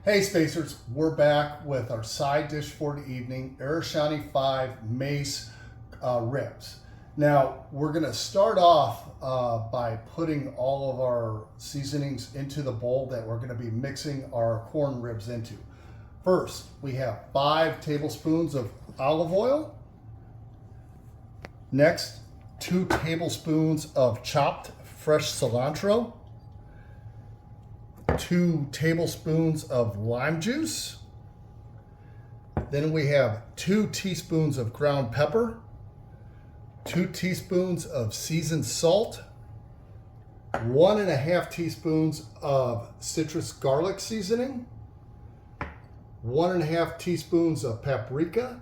Hey Spacers, we're back with our side dish for the evening, Ershyahnee 5 Maiz ribs. Now, we're going to start off by putting all of our seasonings into the bowl that we're going to be mixing our corn ribs into. First, we have 5 tablespoons of olive oil. Next, 2 tablespoons of chopped fresh cilantro. 2 tablespoons of lime juice. Then we have 2 teaspoons of ground pepper, 2 teaspoons of seasoned salt, 1.5 teaspoons of citrus garlic seasoning, 1.5 teaspoons of paprika,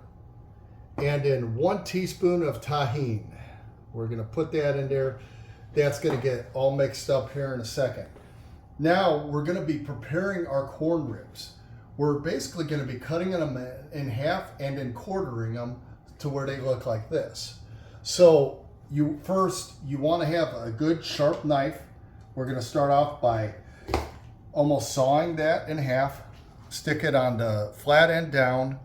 and then 1 teaspoon of tahini. We're going to put that in there. That's going to get all mixed up here in a second. Now we're going to be preparing our corn ribs. We're basically going to be cutting them in half and then quartering them to where they look like this. So you want to have a good sharp knife. We're going to start off by almost sawing that in half, stick it on the flat end down,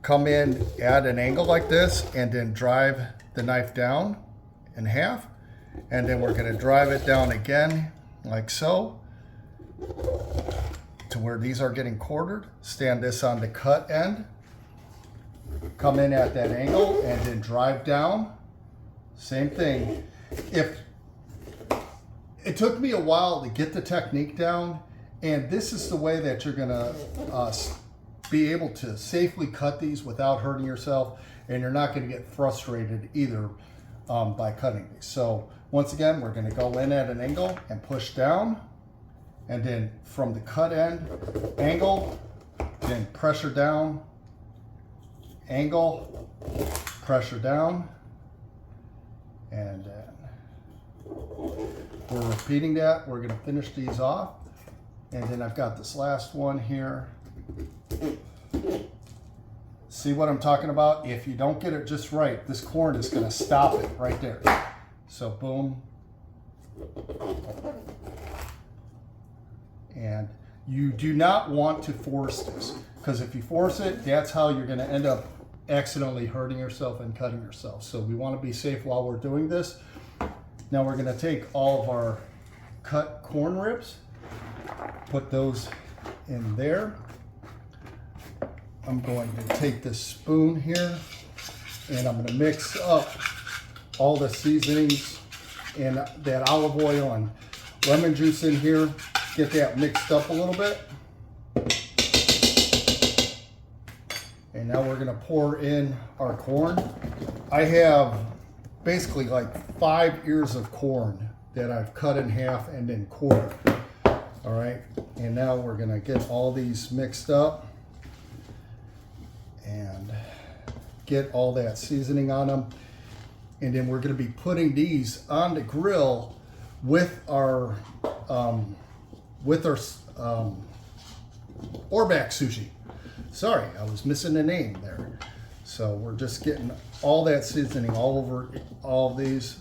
come in at an angle like this, and then drive the knife down in half. And then we're going to drive it down again like so, to where these are getting quartered. Stand this on the cut end, come in at that angle, and then drive down. Same thing. If it took me a while to get the technique down, and this is the way that you're gonna be able to safely cut these without hurting yourself, and you're not gonna get frustrated either by cutting these. So once again, we're gonna go in at an angle and push down, and then from the cut end, angle, then pressure down, angle, pressure down, and then we're repeating that. We're going to finish these off, and then I've got this last one here. See what I'm talking about? If you don't get it just right, this corn is going to stop it right there. So boom. And you do not want to force this, because if you force it, that's how you're going to end up accidentally hurting yourself and cutting yourself. So we want to be safe while we're doing this. Now we're going to take all of our cut corn ribs, put those in there. I'm going to take this spoon here, and I'm going to mix up all the seasonings and that olive oil and lemon juice in here. Get that mixed up a little bit. And now we're gonna pour in our corn. I have basically like 5 ears of corn that I've cut in half and then quartered. All right, and now we're gonna get all these mixed up and get all that seasoning on them. And then we're gonna be putting these on the grill with our Orback sushi. Sorry, I was missing the name there. So we're just getting all that seasoning all over all of these.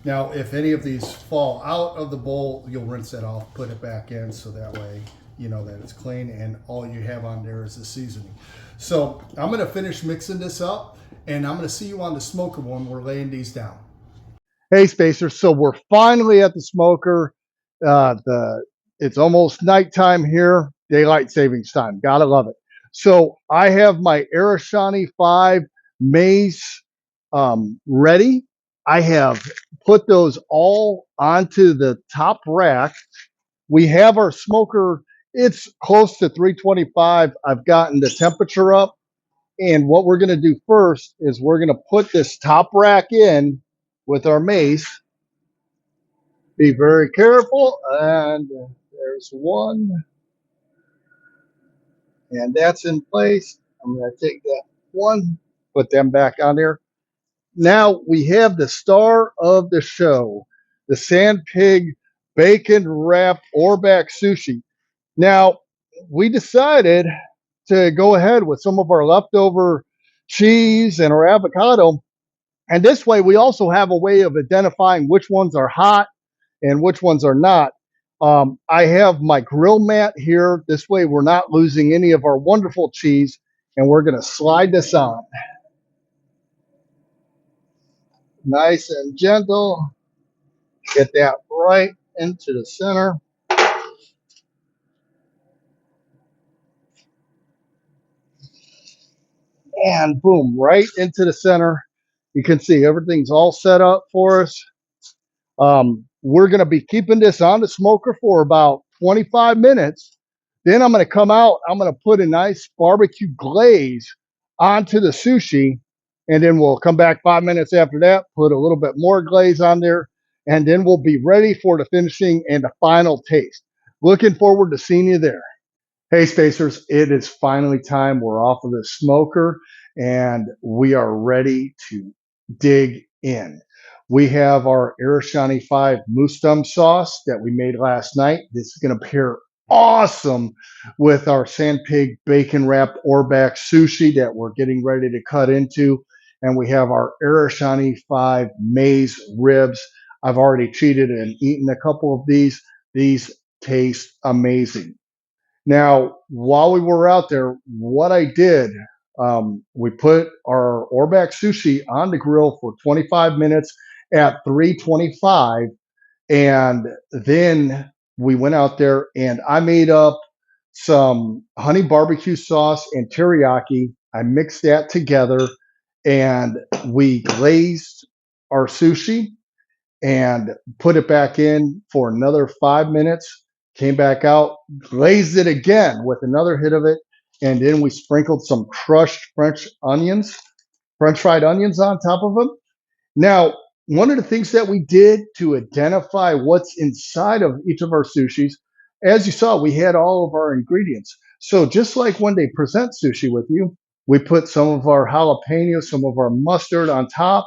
Now, if any of these fall out of the bowl, you'll rinse that off, put it back in, so that way you know that it's clean, and all you have on there is the seasoning. So I'm gonna finish mixing this up, and I'm gonna see you on the smoker when we're laying these down. Hey Spacers, so we're finally at the smoker. It's almost nighttime here, daylight savings time. Gotta love it. So I have my Ershyahnee 5 Maiz ready. I have put those all onto the top rack. We have our smoker. It's close to 325. I've gotten the temperature up. And what we're going to do first is we're going to put this top rack in with our Maiz. Be very careful. And there's one. And that's in place. I'm going to take that one, put them back on there. Now we have the star of the show, the Sand Pig bacon wrapped Orback sushi. Now we decided to go ahead with some of our leftover cheese and our avocado. And this way we also have a way of identifying which ones are hot and which ones are not. I have my grill mat here. This way we're not losing any of our wonderful cheese. And we're going to slide this on. Nice and gentle. Get that right into the center. And boom, right into the center. You can see everything's all set up for us. We're going to be keeping this on the smoker for about 25 minutes. Then I'm going to come out. I'm going to put a nice barbecue glaze onto the sushi. And then we'll come back 5 minutes after that, put a little bit more glaze on there. And then we'll be ready for the finishing and the final taste. Looking forward to seeing you there. Hey, Spacers, it is finally time. We're off of the smoker and we are ready to dig in. We have our Ershyahnee 5 Mustum sauce that we made last night. This is going to pair awesome with our sand pig bacon wrapped Orback sushi that we're getting ready to cut into. And we have our Ershyahnee 5 Maiz ribs. I've already cheated and eaten a couple of these. These taste amazing. Now, while we were out there, what I did, we put our Orback sushi on the grill for 25 minutes at 325. And then we went out there and I made up some honey barbecue sauce and teriyaki. I mixed that together and we glazed our sushi and put it back in for another 5 minutes. Came back out, glazed it again with another hit of it, and then we sprinkled some crushed French fried onions on top of them. Now, one of the things that we did to identify what's inside of each of our sushis, as you saw, we had all of our ingredients. So just like when they present sushi with you, we put some of our jalapenos, some of our mustard on top,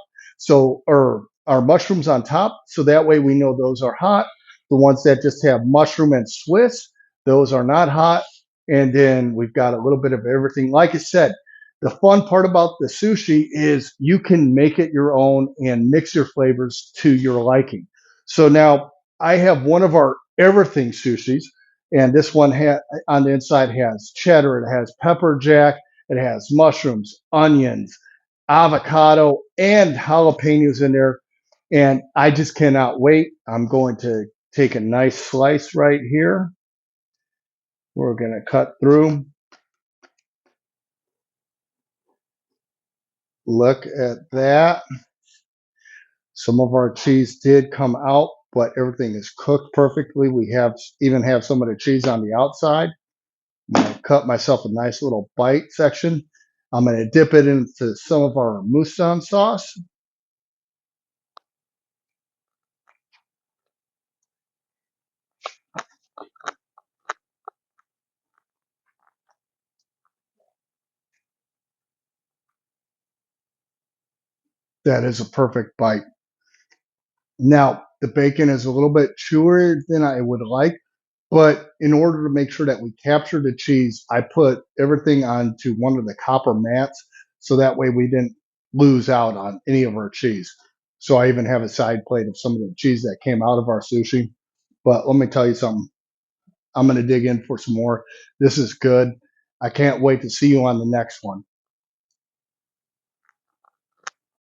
or our mushrooms on top. So that way we know those are hot. The ones that just have mushroom and Swiss, those are not hot. And then we've got a little bit of everything. Like I said, the fun part about the sushi is you can make it your own and mix your flavors to your liking. So now I have one of our everything sushis, and this one on the inside has cheddar, it has pepper jack, it has mushrooms, onions, avocado, and jalapenos in there. And I just cannot wait. I'm going to take a nice slice right here. We're going to cut through. Look at that. Some of our cheese did come out, but everything is cooked perfectly. We even have some of the cheese on the outside. I'm going to cut myself a nice little bite section. I'm going to dip it into some of our Musan sauce. That is a perfect bite. Now, the bacon is a little bit chewier than I would like, but in order to make sure that we capture the cheese, I put everything onto one of the copper mats so that way we didn't lose out on any of our cheese. So I even have a side plate of some of the cheese that came out of our sushi. But let me tell you something. I'm going to dig in for some more. This is good. I can't wait to see you on the next one.